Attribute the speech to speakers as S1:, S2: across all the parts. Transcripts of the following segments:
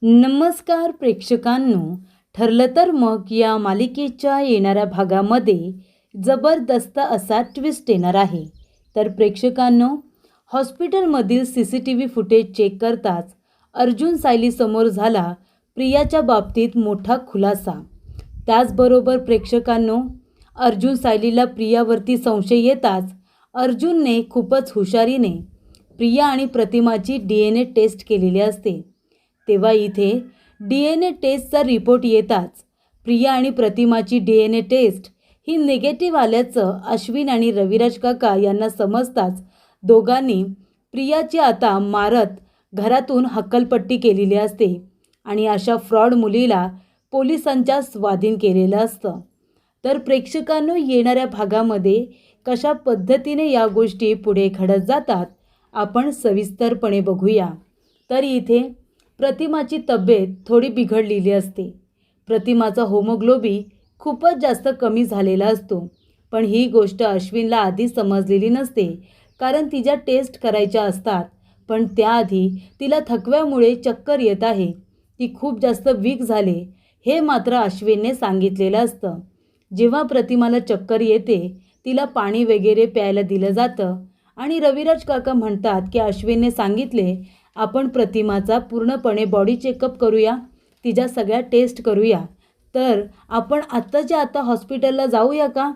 S1: नमस्कार प्रेक्षकांनो, ठरलं तर मग या मालिकेच्या येणाऱ्या भागामध्ये जबरदस्त असा ट्विस्ट येणार आहे. तर प्रेक्षकांनो, हॉस्पिटलमधील CCTV फुटेज चेक करताच अर्जुन सायलीसमोर झाला प्रियाच्या बाबतीत मोठा खुलासा. त्याचबरोबर प्रेक्षकांनो, अर्जुन सायलीला प्रियावरती संशय येताच अर्जुनने खूपच हुशारीने प्रिया आणि प्रतिमाची DNA टेस्ट केलेली असते. तेव्हा इथे DNA टेस्टचा रिपोर्ट येताच प्रिया आणि प्रतिमाची DNA टेस्ट ही निगेटिव्ह आल्याचं अश्विन आणि रविराज काका यांना समजताच दोघांनी प्रियाची आता मारत घरातून हक्कलपट्टी केलेली असते आणि अशा फ्रॉड मुलीला पोलिसांच्या स्वाधीन केलेलं असतं. तर प्रेक्षकांनो, येणाऱ्या भागामध्ये कशा पद्धतीने या गोष्टी पुढे घडत जातात आपण सविस्तरपणे बघूया. तर इथे प्रतिमाची तब्येत थोडी बिघडलेली असते. प्रतिमाचा होमोग्लोबी खूपच जास्त कमी झालेला असतो. पण ही गोष्ट अश्विनला आधी समजलेली नसते, कारण तिच्या टेस्ट करायच्या असतात. पण त्याआधी तिला थकव्यामुळे चक्कर येत आहे, ती खूप जास्त वीक झाले हे मात्र अश्विनने सांगितलेलं असतं. जेव्हा प्रतिमाला चक्कर येते तिला पाणी वगैरे प्यायला दिलं जातं आणि रविराज काका म्हणतात की अश्विनने सांगितले आपण प्रतिमाचा पूर्णपणे बॉडी चेकअप करूया, तिच्या सगळ्या टेस्ट करूया. तर आपण आत्ताच्या आता हॉस्पिटलला जाऊया का?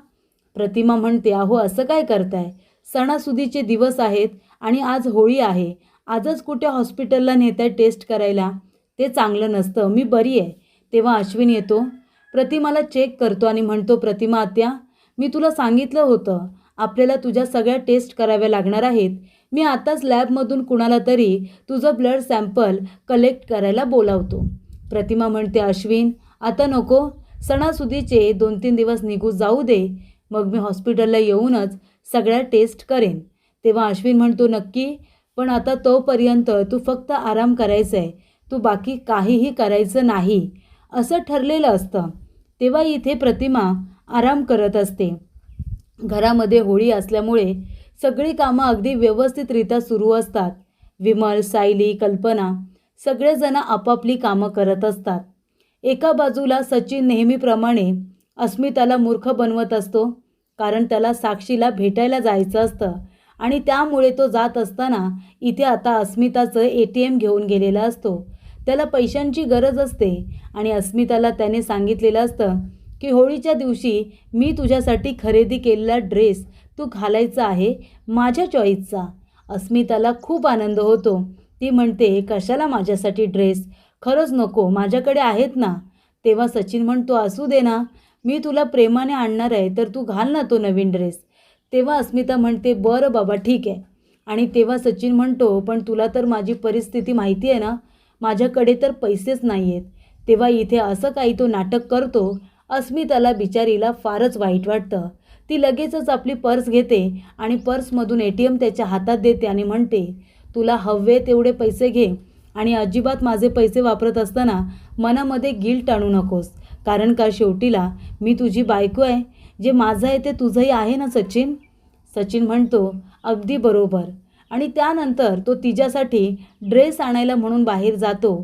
S1: प्रतिमा म्हणते, अहो असं काय करताय, सणासुदीचे दिवस आहेत आणि आज होळी आहे, आजच कुठे हॉस्पिटलला नेताय टेस्ट करायला, ते चांगलं नसतं, मी बरी आहे. तेव्हा अश्विन येतो, प्रतिमाला चेक करतो आणि म्हणतो, प्रतिमा आत्या, मी तुला सांगितलं होतं आपल्याला तुझ्या सगळ्या टेस्ट कराव्या लागणार आहेत. मी आताच लॅबमधून कुणाला तरी तुझं ब्लड सॅम्पल कलेक्ट करायला बोलावतो. प्रतिमा म्हणते, अश्विन आता नको, सणासुदीचे 2-3 दिवस निघू जाऊ दे, मग मी हॉस्पिटलला येऊनच सगळ्या टेस्ट करेन. तेव्हा अश्विन म्हणतो, नक्की, पण आता तोपर्यंत तू फक्त आराम करायचा आहे, तू बाकी काहीही करायचं नाही असं ठरलेलं असतं. तेव्हा इथे प्रतिमा आराम करत असते. घरामध्ये होळी असल्यामुळे सगळी कामं अगदी व्यवस्थितरित्या सुरू असतात. विमल, सायली, कल्पना सगळेजण आपापली कामं करत असतात. एका बाजूला सचिन नेहमीप्रमाणे अस्मिताला मूर्ख बनवत असतो, कारण त्याला साक्षीला भेटायला जायचं असतं आणि त्यामुळे तो जात असताना इथे आता अस्मिताचं ATM घेऊन गेलेला असतो. त्याला पैशांची गरज असते आणि अस्मिताला त्याने सांगितलेलं असतं की होळीच्या दिवशी मी तुझ्यासाठी खरेदी केलेला ड्रेस तू घालायचा आहे, माझ्या चॉईसचा. अस्मिताला खूप आनंद होतो. ती म्हणते, कशाला माझ्यासाठी ड्रेस, खरंच नको, माझ्याकडे आहेत ना. तेव्हा सचिन म्हणतो, असू दे ना, मी तुला प्रेमाने आणणार आहे, तर तू घाल ना तो नवीन ड्रेस. तेव्हा अस्मिता म्हणते, बरं बाबा ठीक आहे. आणि तेव्हा सचिन म्हणतो, पण तुला तर माझी परिस्थिती माहिती आहे ना, माझ्याकडे तर पैसेच नाही आहेत. तेव्हा इथे असं काही तो नाटक करतो. अस्मिताला बिचारीला फारच वाईट वाटतं. ती लगेचच आपली पर्स घेते आणि पर्समधून ATM त्याच्या हातात देते आणि म्हणते, तुला हवे तेवढे पैसे घे आणि अजिबात माझे पैसे वापरत असताना मनामध्ये गिल्ट आणू नकोस, कारण का शेवटीला मी तुझी बायको आहे, जे माझं आहे ते तुझंही आहे ना सचिन. सचिन म्हणतो, अगदी बरोबर. आणि त्यानंतर तो तिच्यासाठी ड्रेस आणायला म्हणून बाहेर जातो,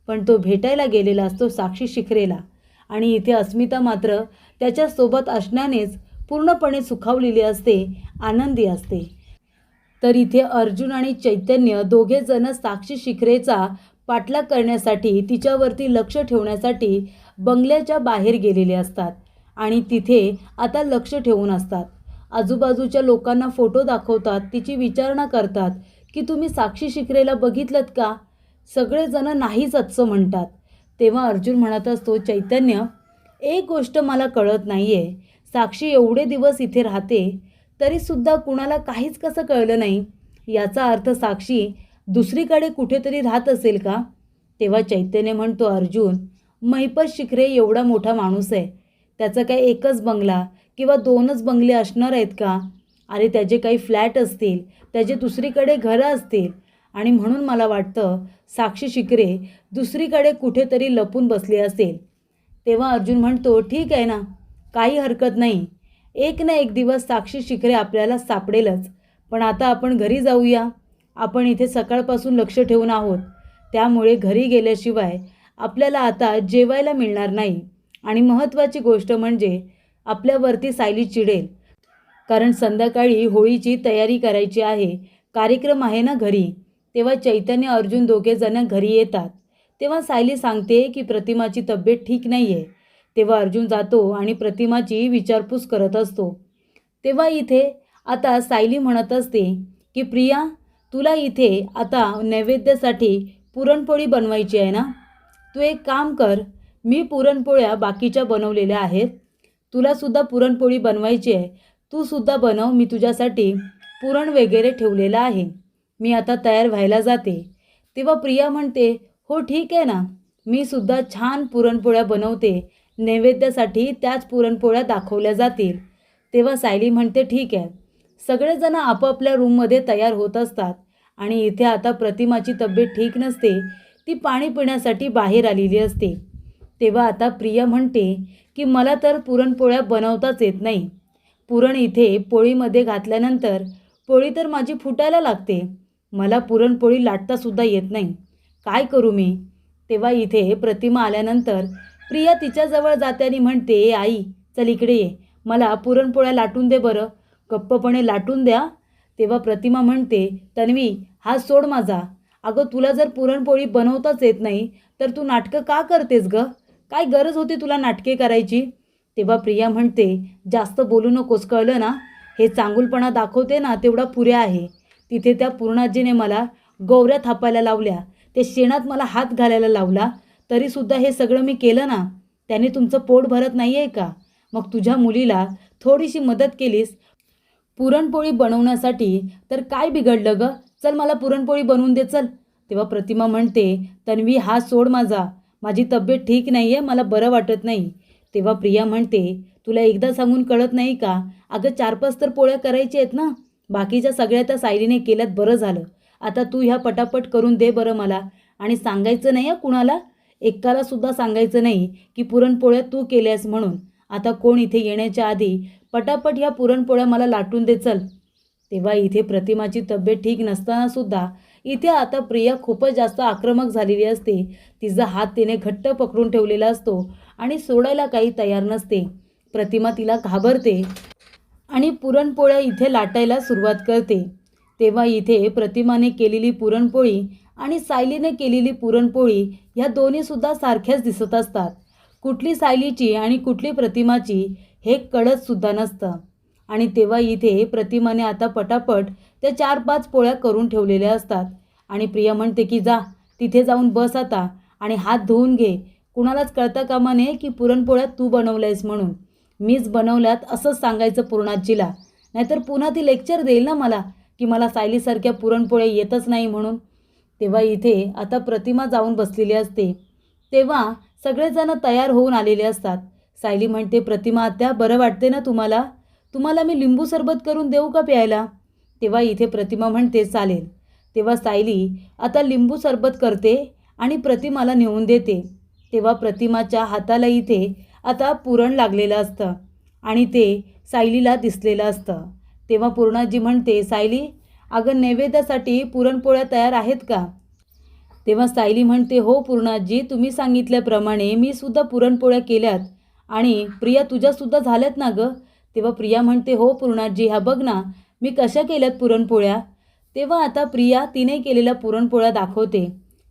S1: पण तो भेटायला गेलेला असतो साक्षी शिखरेला आणि इथे अस्मिता मात्र त्याच्यासोबत असण्यानेच पूर्णपणे सुखावलेली असते, आनंदी असते. तर इथे अर्जुन आणि चैतन्य दोघेजण साक्षी शिखरेचा पाठलाग करण्यासाठी, तिच्यावरती लक्ष ठेवण्यासाठी बंगल्याच्या बाहेर गेलेले असतात आणि तिथे आता लक्ष ठेवून असतात. आजूबाजूच्या लोकांना फोटो दाखवतात, तिची विचारणा करतात की तुम्ही साक्षी शिखरेला बघितलंत का? सगळेजण नाहीच असं म्हणतात. तेव्हा अर्जुन म्हणत असतो, चैतन्य, एक गोष्ट मला कळत नाही आहे, साक्षी एवढे दिवस इथे राहते तरीसुद्धा कुणाला काहीच कसं कळलं नाही, याचा अर्थ साक्षी दुसरीकडे कुठेतरी राहत असेल का? तेव्हा चैतन्य म्हणतो, अर्जुन, महिपत शिखरे एवढा मोठा माणूस आहे, त्याचा काय एकच बंगला किंवा 2च बंगले असणार आहेत का? अरे त्याचे काही फ्लॅट असतील, त्याचे दुसरीकडे घरं असतील आणि म्हणून मला वाटतं साक्षी शिखरे दुसरीकडे कुठेतरी लपून बसली असेल. तेव्हा अर्जुन म्हणतो, ठीक आहे ना, काही हरकत नाही, एक ना एक दिवस साक्षी शिखरे आपल्याला सापडेलच. पण आता आपण घरी जाऊया, आपण इथे सकाळपासून लक्ष ठेवून आहोत. त्यामुळे घरी गेल्याशिवाय आपल्याला आता जेवायला मिळणार नाही. आणि महत्त्वाची गोष्ट म्हणजे आपल्यावरती सायली चिडेल, कारण संध्याकाळी होळीची तयारी करायची आहे, कार्यक्रम आहे ना घरी. तेव्हा चैतन्य अर्जुन दोघेजण घरी येतात. तेव्हा सायली सांगते की प्रतिमाची तब्येत ठीक नाही आहे. तेव्हा अर्जुन जातो आणि प्रतिमाची विचारपूस करत असतो. तेव्हा इथे आता सायली म्हणत असते की प्रिया, तुला इथे आता नैवेद्यासाठी पुरणपोळी बनवायची आहे ना. तू एक काम कर, मी पुरणपोळ्या बाकीच्या बनवलेल्या आहेत, तुलासुद्धा पुरणपोळी बनवायची आहे, तू सुद्धा बनव. मी तुझ्यासाठी पुरण वगैरे ठेवलेलं आहे. मी आता तयार व्हायला जाते. तेव्हा प्रिया म्हणते, हो ठीक आहे ना, मी सुद्धा छान पुरणपोळ्या बनवते, नैवेद्यासाठी त्याच पुरणपोळ्या दाखवल्या जातील. तेव्हा सायली म्हणते ठीक आहे. सगळेजण आपापल्या रूममध्ये तयार होत असतात आणि इथे आता प्रतिमाची तब्येत ठीक नसते, ती पाणी पिण्यासाठी बाहेर आलेली असते. तेव्हा आता प्रिया म्हणते की मला तर पुरणपोळ्या बनवताच येत नाही. पुरण इथे पोळीमध्ये घातल्यानंतर पोळी तर माझी फुटायला लागते, मला पुरणपोळी लाटतासुद्धा येत नाही, काय करू मी. तेव्हा इथे प्रतिमा आल्यानंतर प्रिया तिच्याजवळ जाते आणि म्हणते, आई चल इकडे ये, मला पुरणपोळ्या लाटून दे बरं, गप्पपणे लाटून द्या. तेव्हा प्रतिमा म्हणते, तन्वी हात सोड माझा. अगं तुला जर पुरणपोळी बनवताच येत नाही तर तू नाटकं का करतेस गं, काय गरज होती तुला नाटके करायची. तेव्हा प्रिया म्हणते, जास्त बोलू नकोस कळलं ना, हे चांगुलपणा दाखवते ना तेवढा पुऱ्या आहे. तिथे त्या पूर्णाजीने मला गौऱ्या थापायला लावल्या, ते शेणात मला हात घालायला लावला, तरीसुद्धा हे सगळं मी केलं ना. त्याने तुमचं पोट भरत नाही आहे का. मग तुझ्या मुलीला थोडीशी मदत केलीस पुरणपोळी बनवण्यासाठी, तर काय बिघडलं गं, चल मला पुरणपोळी बनवून दे चल. तेव्हा प्रतिमा म्हणते, तन्वी हात सोड माझा, माझी तब्येत ठीक नाही आहे, मला बरं वाटत नाही. तेव्हा प्रिया म्हणते, तुला एकदा सांगून कळत नाही का, अगं 4-5 तर पोळ्या करायच्या आहेत ना, बाकीच्या सगळ्या त्या सायलीने केल्यात, बरं झालं. आता तू ह्या पटापट करून दे बरं मला. आणि सांगायचं नाही कुणाला, एकालासुद्धा सांगायचं नाही की पुरणपोळ्या तू केल्यास म्हणून. आता कोण इथे येण्याच्या आधी पटापट ह्या पुरणपोळ्या मला लाटून दे चल. तेव्हा इथे प्रतिमाची तब्येत ठीक नसतानासुद्धा इथे आता प्रिया खूपच जास्त आक्रमक झालेली असते. तिचा हात तिने घट्ट पकडून ठेवलेला असतो आणि सोडायला काही तयार नसते. प्रतिमा तिला घाबरते आणि पुरणपोळ्या इथे लाटायला सुरुवात करते. तेव्हा इथे प्रतिमाने केलेली पुरणपोळी आणि सायलीने केलेली पुरणपोळी ह्या दोन्हीसुद्धा सारख्याच दिसत असतात. कुठली सायलीची आणि कुठली प्रतिमाची हे कळतसुद्धा नसतं. आणि तेव्हा इथे प्रतिमाने आता पटापट त्या 4-5 पोळ्या करून ठेवलेल्या असतात. आणि प्रिया म्हणते की जा तिथे जाऊन बस आता आणि हात धुवून घे, कुणालाच कळता कामा नये की पुरणपोळ्या तू बनवल्यास म्हणून, मीच बनवल्यात असंच सांगायचं पूर्णाजीला, नाहीतर पुन्हा ती लेक्चर देईल ना मला की मला सायलीसारख्या पुरणपोळ्या येतच नाही म्हणून. तेव्हा इथे आता प्रतिमा जाऊन बसलेली असते. तेव्हा सगळेजण तयार होऊन आलेले असतात. सायली म्हणते, प्रतिमा आत्या बरं वाटते ना तुम्हाला, तुम्हाला मी लिंबू सरबत करून देऊ का प्यायला. तेव्हा इथे प्रतिमा म्हणते चालेल. तेव्हा सायली आता लिंबू सरबत करते आणि प्रतिमाला नेऊन देते. तेव्हा प्रतिमाच्या हाताला इथे आता पुरण लागलेलं असतं आणि ते सायलीला दिसलेलं असतं. तेव्हा पूर्णाजी म्हणते, सायली अगं नैवेद्यासाठी पुरणपोळ्या तयार आहेत का. तेव्हा सायली म्हणते, हो पूर्णाजी, तुम्ही सांगितल्याप्रमाणे मी सुद्धा पुरणपोळ्या केल्यात आणि प्रिया तुझ्यासुद्धा झाल्यात ना गं. तेव्हा प्रिया म्हणते, हो पूर्णाजी, हा बघ ना मी कशा केल्यात पुरणपोळ्या. तेव्हा आता प्रिया तिने केलेल्या पुरणपोळ्या दाखवते.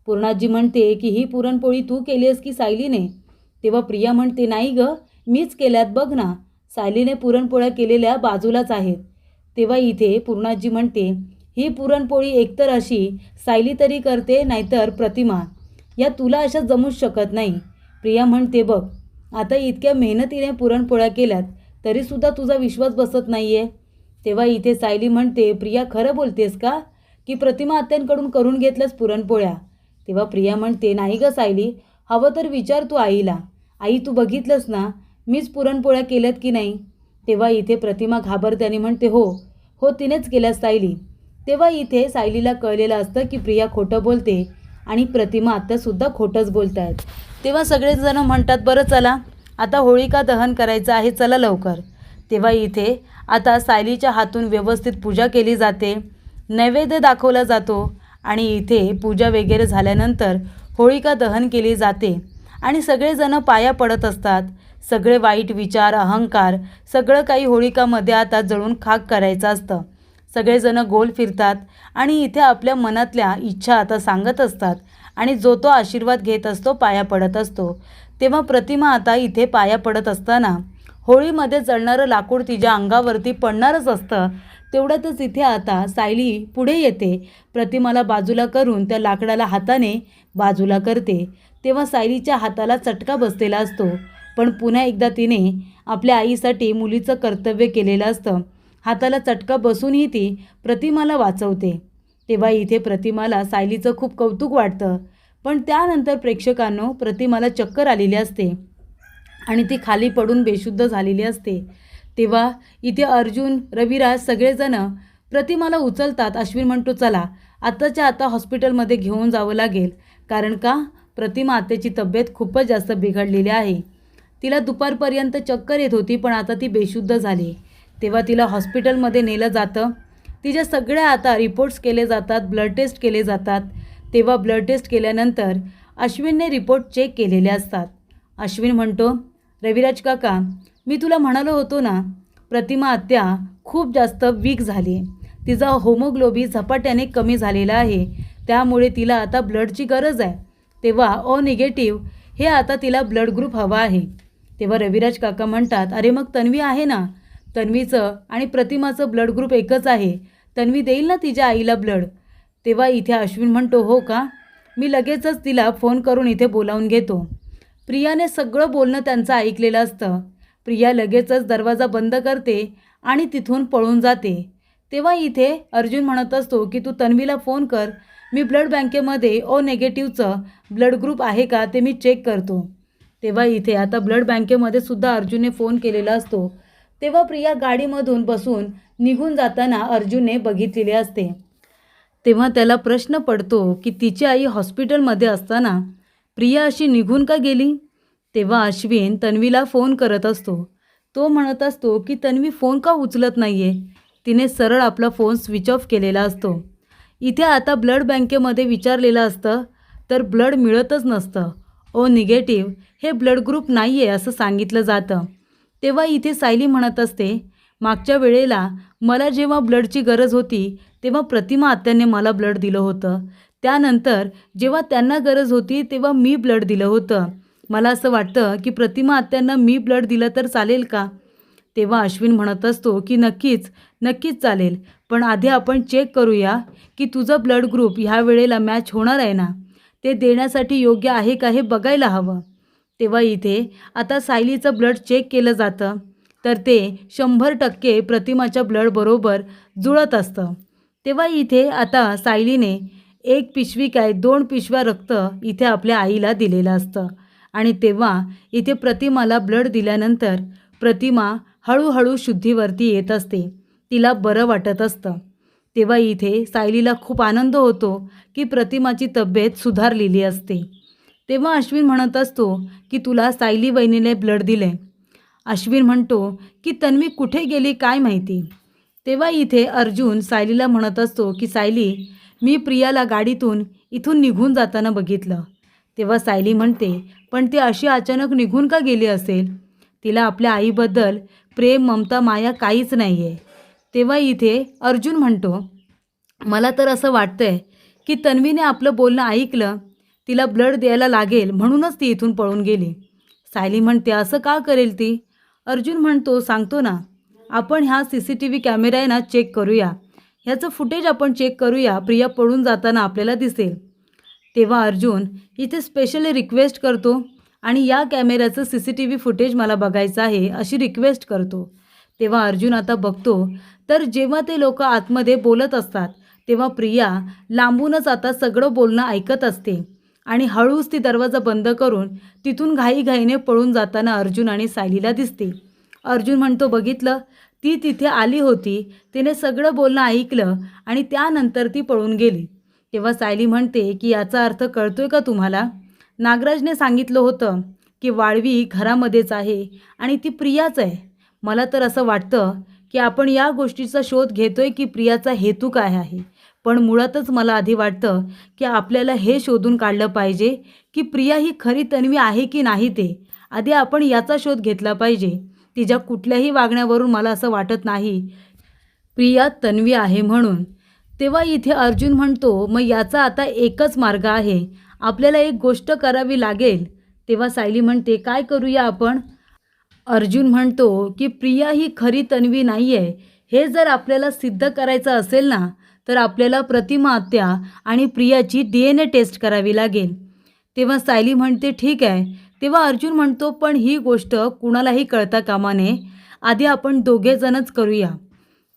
S1: पूर्णाजी म्हणते की ही पुरणपोळी तू केली आहेस की सायलीने. तेव्हा प्रिया म्हणते, नाही गं मीच केल्यात, बघ ना सायलीने पुरणपोळ्या केलेल्या बाजूलाच आहेत. तेव्हा इथे पूर्णाजी म्हणते, ही पुरणपोळी एकतर अशी सायली तरी करते नाहीतर प्रतिमा, या तुला अशा जमूच शकत नाही. प्रिया म्हणते, बघ आता इतक्या मेहनतीने पुरणपोळ्या केल्यात तरीसुद्धा तुझा विश्वास बसत नाही आहे. तेव्हा इथे सायली म्हणते, प्रिया खरं बोलतेस का की प्रतिमा आत्यांकडून करून घेतल्यास पुरणपोळ्या. तेव्हा प्रिया म्हणते, नाही गं सायली, हवं तर विचार तू आईला, आई तू बघितलंस ना मीच पुरणपोळ्या केल्यात की नाही. तेव्हा इथे प्रतिमा घाबरते आणि म्हणते, हो हो तिनेच केल्यास सायली. तेव्हा इथे सायलीला कळलेलं असतं की प्रिया खोटं बोलते आणि प्रतिमा आत्यासुद्धा खोटंच बोलत आहेत. तेव्हा सगळेजण म्हणतात, बरं चला आता होळिका दहन करायचं आहे, चला लवकर. तेव्हा इथे आता सायलीच्या हातून व्यवस्थित पूजा केली जाते, नैवेद्य दाखवला जातो आणि इथे पूजा वगैरे झाल्यानंतर होळिका दहन केली जाते आणि सगळेजण पाया पडत असतात. सगळे वाईट विचार, अहंकार सगळं काही होळिकामध्ये आता जळून खाक करायचं असतं. सगळेजण गोल फिरतात आणि इथे आपल्या मनातल्या इच्छा आता सांगत असतात आणि जो तो आशीर्वाद घेत असतो, पाया पडत असतो. तेव्हा प्रतिमा आता इथे पाया पडत असताना होळीमध्ये जळणारं लाकूड तिच्या अंगावरती पडणारच असतं. तेवढ्यातच इथे आता सायली पुढे येते. प्रतिमाला बाजूला करून त्या लाकडाला हाताने बाजूला करते. तेव्हा सायलीच्या हाताला चटका बसलेला असतो. पण पुन्हा एकदा तिने आपल्या आईसाठी मुलीचं कर्तव्य केलेलं असतं. हाताला चटका बसूनही ती प्रतिमाला वाचवते. तेव्हा इथे प्रतिमाला सायलीचं खूप कौतुक वाटतं. पण त्यानंतर प्रेक्षकांनो, प्रतिमाला चक्कर आलेली असते आणि ती खाली पडून बेशुद्ध झालेली असते. तेव्हा इथे अर्जुन, रविराज सगळेजण प्रतिमाला उचलतात. अश्विन म्हणतो, चला आत्ताच्या आता हॉस्पिटलमध्ये घेऊन जावं लागेल. कारण का, प्रतिमा आत्याची तब्येत खूपच जास्त बिघडलेली आहे. तिला दुपारपर्यंत चक्कर येत होती, पण आता ती बेशुद्ध झाली. तेव्हा तिला हॉस्पिटलमध्ये नेलं जातं. तिच्या सगळ्या आता रिपोर्ट्स केले जातात, ब्लड टेस्ट केले जातात. तेव्हा ब्लड टेस्ट केल्यानंतर अश्विनने रिपोर्ट चेक केलेले असतात. अश्विन म्हणतो, रविराज काका, मी तुला म्हणालो होतो ना, प्रतिमा आत्या खूप जास्त वीक झाली. तिचा होमोग्लोबिन झपाट्याने कमी झालेला आहे. त्यामुळे तिला आता ब्लडची गरज आहे. तेव्हा ओ निगेटिव्ह हे आता तिला ब्लड ग्रुप हवा आहे. तेव्हा रविराज काका म्हणतात, अरे मग तन्वी आहे ना, तन्वीचं आणि प्रतिमाचं ब्लड ग्रुप एकच आहे. तन्वी देईल ना तिच्या आईला ब्लड. तेव्हा इथे अश्विन म्हणतो, हो का, मी लगेचच तिला फोन करून इथे बोलावून घेतो. प्रियाने सगळं बोलणं त्यांचं ऐकलेलं असतं. प्रिया लगेचच दरवाजा बंद करते आणि तिथून पळून जाते. तेव्हा इथे अर्जुन म्हणत असतो की तू तन्वीला फोन कर, मी ब्लड बँकेमध्ये ओ नेगेटिव्हचं ब्लड ग्रुप आहे का ते मी चेक करतो. तेव्हा इथे आता ब्लड बँकेमध्ये सुद्धा अर्जुनने फोन केलेला असतो. तेव्हा प्रिया गाडीमधून बसून निघून जाताना अर्जुनने बघितलेले असते. तेव्हा त्याला प्रश्न पडतो की तिची आई हॉस्पिटलमध्ये असताना प्रिया अशी निघून का गेली. तेव्हा अश्विन तन्वीला फोन करत असतो. तो म्हणत असतो की तन्वी फोन का उचलत नाही आहे. तिने सरळ आपला फोन स्विच ऑफ केलेला असतो. इथे आता ब्लड बँकेमध्ये विचारलेलं असतं तर ब्लड मिळतच नसतं. ओ निगेटिव्ह हे ब्लड ग्रुप नाही आहे असं सांगितलं जातं. तेव्हा इथे सायली म्हणत असते, मागच्या वेळेला मला जेव्हा ब्लडची गरज होती तेव्हा प्रतिमा आत्याने मला ब्लड दिलं होतं. त्यानंतर जेव्हा त्यांना गरज होती तेव्हा मी ब्लड दिलं होतं. मला असं वाटतं की प्रतिमा आत्यांना मी ब्लड दिलं तर चालेल का. तेव्हा अश्विन म्हणत असतो की नक्कीच चालेल, पण आधी आपण चेक करूया की तुझं ब्लड ग्रुप ह्या वेळेला मॅच होणार आहे ना, ते देण्यासाठी योग्य आहे का हे बघायला हवं. तेव्हा इथे आता सायलीचं ब्लड चेक केलं जातं तर ते 100% प्रतिमाच्या ब्लडबरोबर जुळत असतं. तेव्हा इथे आता सायलीने 1 पिशवी काय 2 पिशव्या रक्त इथे आपल्या आईला दिलेलं असतं आणि तेव्हा इथे प्रतिमाला ब्लड दिल्यानंतर प्रतिमा हळूहळू शुद्धीवरती येत असते. तिला बरं वाटत असतं. तेव्हा इथे सायलीला खूप आनंद होतो की प्रतिमाची तब्येत सुधारलेली असते. तेव्हा अश्विन म्हणत असतो की तुला सायली वहिनीने ब्लड दिले. अश्विन म्हणतो की तन्वी कुठे गेली काय माहिती. तेव्हा इथे अर्जुन सायलीला म्हणत असतो की सायली, मी प्रियाला गाडीतून इथून निघून जाताना बघितलं. तेव्हा सायली म्हणते, पण ती अशी अचानक निघून का गेली असेल. तिला आपल्या आईबद्दल प्रेम, ममता, माया काहीच नाही आहे. तेव्हा इथे अर्जुन म्हणतो, मला तर असं वाटतंय की तन्वीने आपलं बोलणं ऐकलं, तिला ब्लड द्यायला लागेल म्हणूनच ती इथून पळून गेली. सायली म्हणते, असं का करेल ती. अर्जुन म्हणतो, सांगतो ना, आपण ह्या CCTV कॅमेरा आहे ना चेक करूया, ह्याचं फुटेज आपण चेक करूया, प्रिया पळून जाताना आपल्याला दिसेल. तेव्हा अर्जुन इथे स्पेशली रिक्वेस्ट करतो आणि या कॅमेऱ्याचं CCTV फुटेज मला बघायचं आहे अशी रिक्वेस्ट करतो. तेव्हा अर्जुन आता बघतो तर जेव्हा ते लोक आतमध्ये बोलत असतात तेव्हा प्रिया लांबूनच आता सगळं बोलणं ऐकत असते आणि हळूच ती दरवाजा बंद करून तिथून घाईघाईने पळून जाताना अर्जुन आणि सायलीला दिसते. अर्जुन म्हणतो, बघितलं, ती तिथे आली होती, तिने सगळं बोलणं ऐकलं आणि त्यानंतर ती पळून गेली. तेव्हा सायली म्हणते की याचा अर्थ कळतोय का तुम्हाला. नागराजने सांगितलं होतं की वाळवी घरामध्येच आहे आणि ती प्रियाच आहे. मला तर असं वाटतं की आपण या गोष्टीचा शोध घेतोय की प्रियाचा हेतू काय आहे. पण मुळातच मला आधी वाटतं की आपल्याला हे शोधून काढलं पाहिजे की प्रिया ही खरी तन्वी आहे की नाही ते. आधी आपण याचा शोध घेतला पाहिजे. तिच्या कुठल्याही वागण्यावरून मला असं वाटत नाही प्रिया तन्वी आहे म्हणून. तेव्हा इथे अर्जुन म्हणतो, मग याचा आता एकच मार्ग आहे. आपल्याला एक गोष्ट करावी लागेल. तेव्हा सायली म्हणते, काय करूया आपण? अर्जुन म्हणतो की प्रिया ही खरी तन्वी नाही आहे. हे जर आपल्याला सिद्ध करायचं असेल ना, तर आपल्याला प्रतिमा आत्या आणि प्रियाची DNA टेस्ट करावी लागेल. तेव्हा सायली म्हणते ठीक आहे. तेव्हा अर्जुन म्हणतो पण ही गोष्ट कुणालाही कळता कामा नये. आधी आपण दोघेजणच करूया.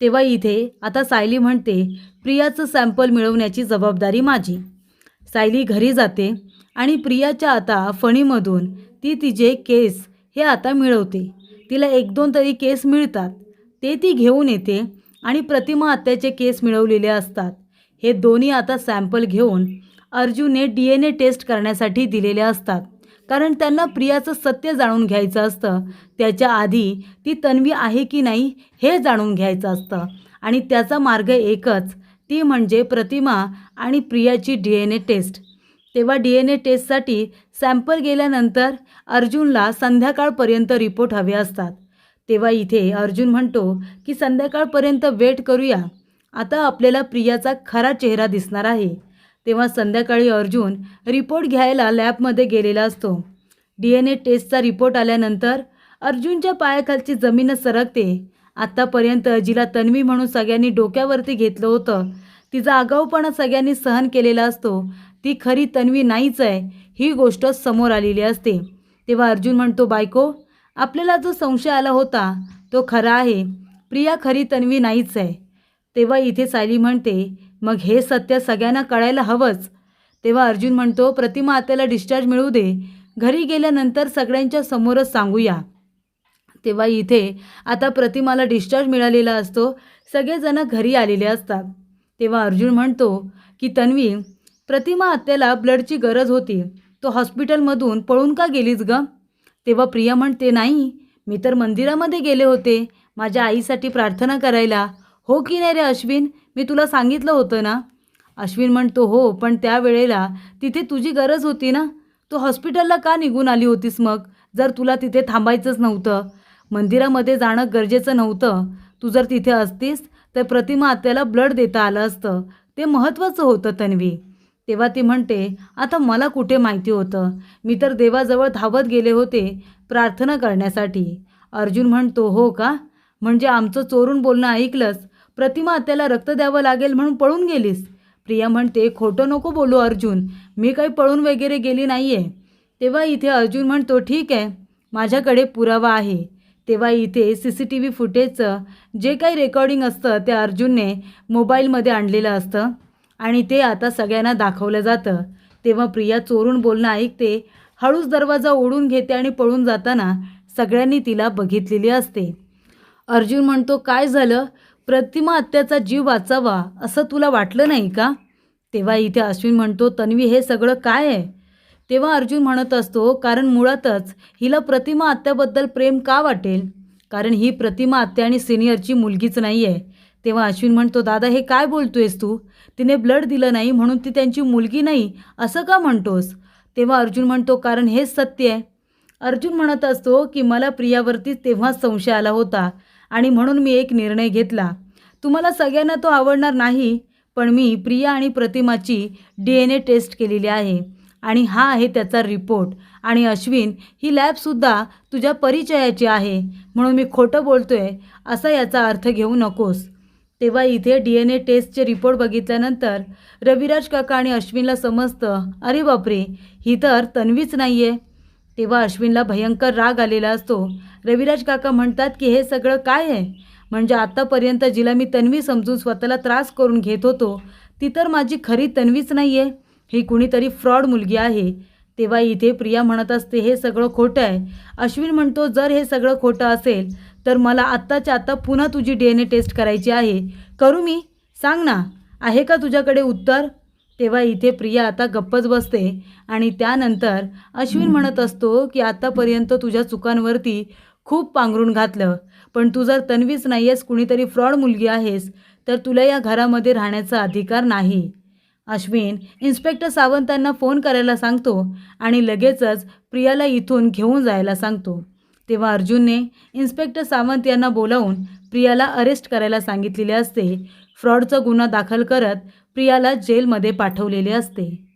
S1: तेव्हा इथे आता सायली म्हणते प्रियाचं सॅम्पल मिळवण्याची जबाबदारी माझी. सायली घरी जाते आणि प्रियाच्या आता फणीमधून ती तिचे केस हे आता मिळवते. तिला 1-2 तरी केस मिळतात. ते ती घेऊन येते आणि प्रतिमा आत्याचे केस मिळवलेले असतात. हे दोन्ही आता सॅम्पल घेऊन अर्जुनने DNA टेस्ट करण्यासाठी दिलेले असतात. कारण त्यांना प्रियाचं सत्य जाणून घ्यायचं असतं. त्याच्या आधी ती तन्वी आहे की नाही हे जाणून घ्यायचं असतं आणि त्याचा मार्ग एकच, ती म्हणजे प्रतिमा आणि प्रियाची DNA टेस्ट. तेव्हा DNA टेस्टसाठी सॅम्पल गेल्यानंतर अर्जुनला संध्याकाळपर्यंत रिपोर्ट हवे असतात. तेव्हा इथे अर्जुन म्हणतो की संध्याकाळपर्यंत वेट करूया. आता आपल्याला प्रियाचा खरा चेहरा दिसणार आहे. तेव्हा संध्याकाळी अर्जुन रिपोर्ट घ्यायला लॅबमध्ये गेलेला असतो. DNA टेस्टचा रिपोर्ट आल्यानंतर अर्जुनच्या पायाखालची जमीनच सरकते. आत्तापर्यंत जिला तन्वी म्हणून सगळ्यांनी डोक्यावरती घेतलं होतं, तिचा आगाऊपणा सगळ्यांनी सहन केलेला असतो, ती खरी तन्वी नाहीच आहे ही गोष्ट समोर आलेली असते. तेव्हा अर्जुन म्हणतो, बायको, आपल्याला जो संशय आला होता तो खरा आहे. प्रिया खरी तन्वी नाहीच आहे. तेव्हा इथे सायली म्हणते, मग हे सत्य सगळ्यांना कळायला हवंच. तेव्हा अर्जुन म्हणतो, प्रतिमा आत्याला डिस्चार्ज मिळू दे. घरी गेल्यानंतर सगळ्यांच्या समोरच सांगूया. तेव्हा इथे आता प्रतिमाला डिस्चार्ज मिळालेला असतो. सगळेजण घरी आलेले असतात. तेव्हा अर्जुन म्हणतो की तन्वी, प्रतिमा आत्याला ब्लडची गरज होती. तो हॉस्पिटलमधून पळून का गेलीस ग? तेव्हा प्रिया म्हणते, नाही, मी तर मंदिरामध्ये गेले होते माझ्या आईसाठी प्रार्थना करायला. हो की नाही रे अश्विन, मी तुला सांगितलं होतं ना? अश्विन म्हणतो, हो, पण त्यावेळेला तिथे तुझी गरज होती ना. तू हॉस्पिटलला का निघून आली होतीस मग? जर तुला तिथे थांबायचंच नव्हतं, मंदिरामध्ये जाणं गरजेचं नव्हतं, तू जर तिथे असतीस तर प्रतिमा आत्याला ब्लड देता आलं असतं. ते महत्त्वाचं होतं तन्वी. तेव्हा ती म्हणते, आता मला कुठे माहिती होतं, मी तर देवाजवळ धावत गेले होते प्रार्थना करण्यासाठी. अर्जुन म्हणतो, हो का? म्हणजे आमचं चोरून बोलणं ऐकलंस, प्रतिमा आत्याला रक्त द्यावं लागेल म्हणून पळून गेलीस? प्रिया म्हणते, खोटं नको बोलू अर्जुन, मी काही पळून वगैरे गेली नाही आहे. तेव्हा इथे अर्जुन म्हणतो, ठीक आहे, माझ्याकडे पुरावा आहे. तेव्हा इथे CCTV फुटेजचं जे काही रेकॉर्डिंग असतं ते अर्जुनने मोबाईलमध्ये आणलेलं असतं आणि ते आता सगळ्यांना दाखवलं जातं. तेव्हा प्रिया चोरून बोलणं ऐकते, हळूच दरवाजा ओढून घेते आणि पळून जाताना सगळ्यांनी तिला बघितलेली असते. अर्जुन म्हणतो, काय झालं? प्रतिमा आत्याचा जीव वाचावा असं तुला वाटलं नाही का? तेव्हा इथे अश्विन म्हणतो, तन्वी, हे सगळं काय आहे? तेव्हा अर्जुन म्हणत असतो, कारण मुळातच हिला प्रतिमा आत्याबद्दल प्रेम का वाटेल? कारण ही प्रतिमा आत्या आणि सिनियरची मुलगीच नाही आहे. तेव्हा अश्विन म्हणतो, दादा, हे काय बोलतोयस तू? तिने ब्लड दिलं नाही म्हणून ती त्यांची मुलगी नाही असं का म्हणतोस? तेव्हा अर्जुन म्हणतो, कारण हेच सत्य आहे. अर्जुन म्हणत असतो की मला प्रियावरती तेव्हाच संशय आला होता आणि म्हणून मी एक निर्णय घेतला. तुम्हाला सगळ्यांना तो आवडणार नाही, पण मी प्रिया आणि प्रतिमाची DNA टेस्ट केलेली आहे आणि हा आहे त्याचा रिपोर्ट. आणि अश्विन, ही लॅबसुद्धा तुझ्या परिचयाची आहे म्हणून मी खोटं बोलतोय असा याचा अर्थ घेऊ नकोस. तेव्हा इथे DNA टेस्टचे रिपोर्ट बघितल्यानंतर रविराज काका आणि अश्विनला समजतं, अरे बापरे, ही तर तन्वीच नाही आहे. तेव्हा अश्विनला भयंकर राग आलेला असतो. रविराज काका म्हणतात की हे सगळं काय आहे? म्हणजे आत्तापर्यंत जिला मी तन्वी समजून स्वतःला त्रास करून घेत होतो ती तर माझी खरी तन्वीच नाही आहे, ही कुणीतरी फ्रॉड मुलगी आहे. तेव्हा इथे प्रिया म्हणत असते, हे सगळं खोटं आहे. अश्विन म्हणतो, जर हे सगळं खोटं असेल तर मला आत्ताच्या आत्ता पुन्हा तुझी DNA टेस्ट करायची आहे. करू मी? सांग ना, आहे का तुझ्याकडे उत्तर? तेव्हा इथे प्रिया आता गप्पच बसते आणि त्यानंतर अश्विन म्हणत असतो की आतापर्यंत तुझ्या चुकांवरती खूप पांघरून घातलं, पण तू जर तन्वीच नाही आहेस, कुणीतरी फ्रॉड मुलगी आहेस, तर तुला या घरामध्ये राहण्याचा अधिकार नाही. अश्विन इन्स्पेक्टर सावंतांना फोन करायला सांगतो आणि लगेचच प्रियाला इथून घेऊन जायला सांगतो. तेव्हा अर्जुनने इन्स्पेक्टर सावंत यांना बोलावून प्रियाला अरेस्ट करायला सांगितलेले असते. फ्रॉडचा गुन्हा दाखल करत प्रियाला जेलमध्ये पाठवलेले असते.